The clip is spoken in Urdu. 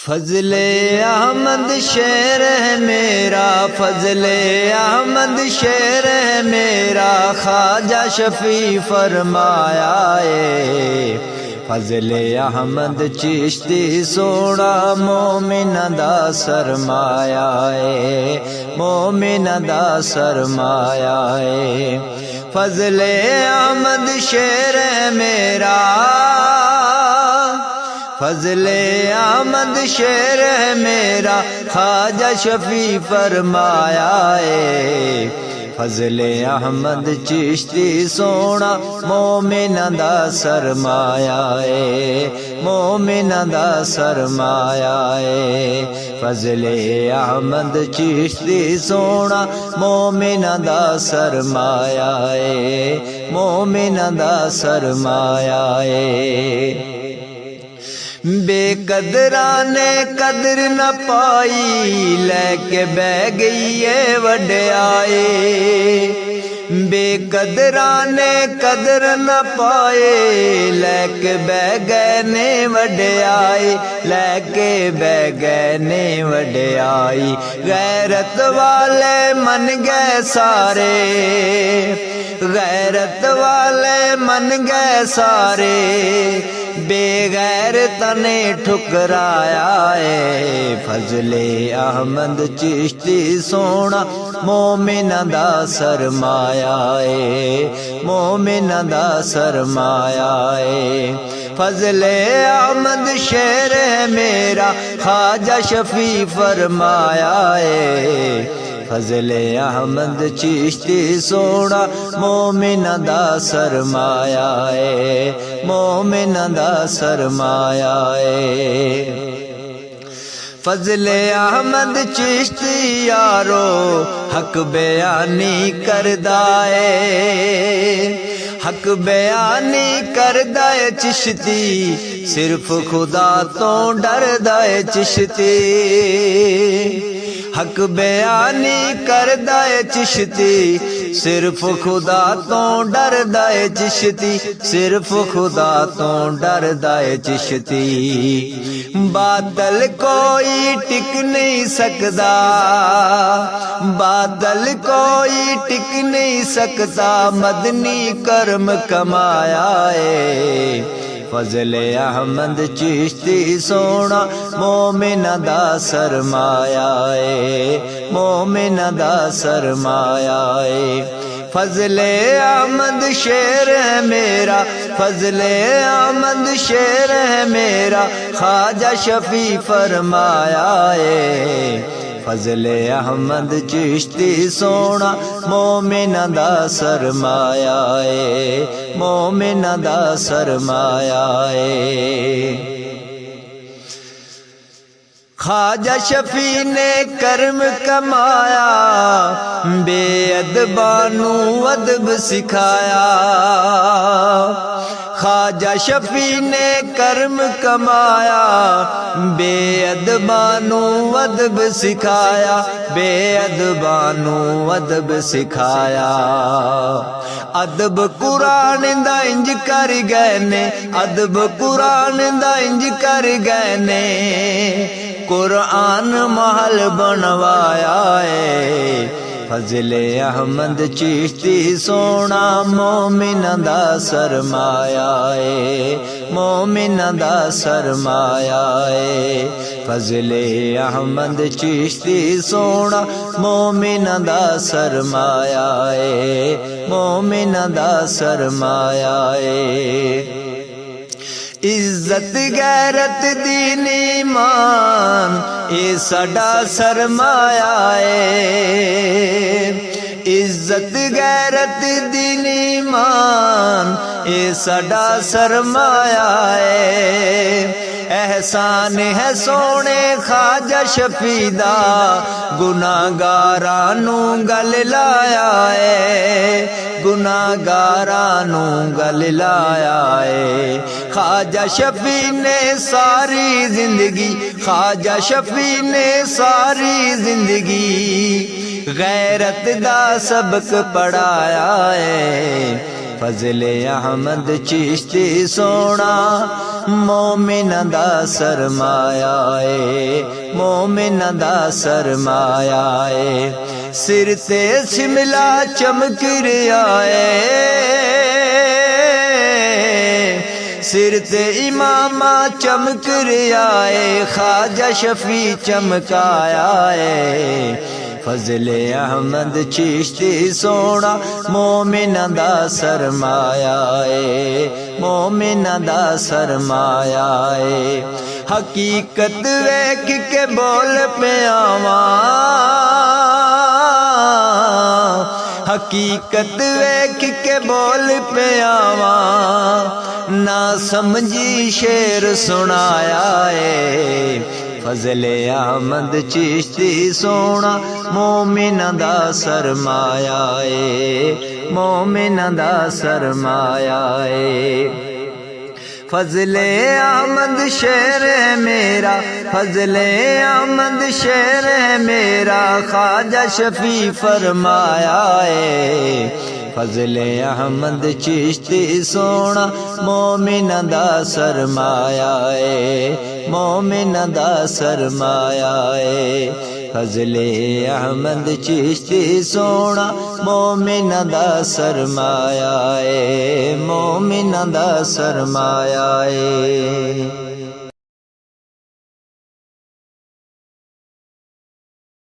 فضل احمد شعر ہے میرا، فضل احمد شعر ہے میرا، خواجہ شفیع فرمایا ہے۔ فضل احمد چشتی سونا مومن دا سرمایا ہے، مومن دا سرمایا ہے۔ فضل احمد شعر ہے میرا، فضل احمد شعر ہے میرا، خواجہ شفیع فرمایا ہے۔ فضل احمد چشتی سونا مومن دا سرمایا ہے، مومن دا سرمایا ہے۔ فضل احمد چشتی سونا مومن دا سرمایا ہے، مومن دا سرمایا ہے۔ بے قدران نے قدر نہ پائی، لے کے بہ گئی ہے وڈیائی۔ بے قدران نے قدر نہ پائے، لے کے بہ گئے نے وڈیائی، لے کے بہ گئے نے وڈیائی۔ غیرت والے من گئے سارے، غیرت والے من گئے سارے، بے غیرت نے ٹھکرایا ہے۔ فضل احمد چشتی سونا مومن دا سرمایا ہے، مومن دا سرمایا ہے۔ فضل احمد شعر ہے میرا، خواجہ شفیع فرمایا ہے۔ فضل احمد چشتی سونا مومن دا سرمایا ہے، مومن دا سرمایا ہے۔ فضل احمد چشتی یارو حق بیانی کردا ہے، حق بیانی کردا ہے چشتی، صرف خدا تو ڈردا ہے چشتی۔ حق بیانی کردا ہے چشتی، صرف خدا تو ڈردا ہے چشتی، صرف خدا تو ڈردا ہے چشتی۔ باطل کوئی ٹک نہیں سکتا، باطل کوئی ٹک نہیں سکتا، مدنی کرم کمایا ہے۔ فضل احمد چشتی سونا مومن دا سرمایا ہے، مومن دا سرمایا ہے۔ فضل احمد شعر ہے میرا، فضل احمد شعر ہے میرا، خواجہ شفیع فرمایا ہے۔ فضل احمد چشتی سونا مومن دا سرمایا ہے، مومن دا سرمایا ہے۔ خواجہ شفیع نے کرم کمایا، بے ادبانو ادب سکھایا۔ خواجہ شفیع نے کرم کمایا، بے ادبانو ادب سکھایا، بے ادبانو ادب سکھایا۔ ادب قرآن دا انج کر گئے نے، ادب قرآن دا انج کر گئے نے، قرآن محل بنوایا ہے۔ فضل احمد چشتی سونا مومن دا سرمایا ہے، مومن دا سرمایا ہے۔ فضل احمد چشتی سونا مومن دا سرمایا ہے، مومن دا سرمایا ہے۔ عزت غیرت دین ایمان اے ساڈا سرمایا ہے۔ عزت غیرت دین ایمان اے ساڈا سرمایا ہے۔ احسان ہے سونے خواجہ شفیع دا، گناہگاراں نوں گل لایا ہے، گناہگاراں نوں گل لایا ہے۔ خواجہ شفیع نے ساری زندگی، خواجہ شفیع نے ساری زندگی غیرت دا سبق پڑھایا ہے۔ فضل احمد چشتی سونا مومن دا سرمایہ اے مومن دا سرمایہ اے سر تے شملہ چمک رہا اے سر تے امامہ چمک رہا اے خواجہ شفیع چمکایا اے فضل احمد چشتی سونا مومن دا سرمایہ اے مومن دا سرمایہ اے حقیقت ویکھ کے بول پہ آواں حقیقت ویکھ کے بول پہ آواں نہ سمجھی شعر سنایا اے فضل احمد چشتی سونا مومن دا سرمایہ اے مومن دا سرمایہ اے فضل احمد شعر ہے میرا فضل احمد شعر ہے میرا خواجہ شفیع فرمایا اے فضل احمد چشتی سونا مومن دا سرمایہ اے مومن دا سرمایہ اے فضل احمد چشتی سونا مومن دا سرمایہ اے مومن دا سرمایہ اے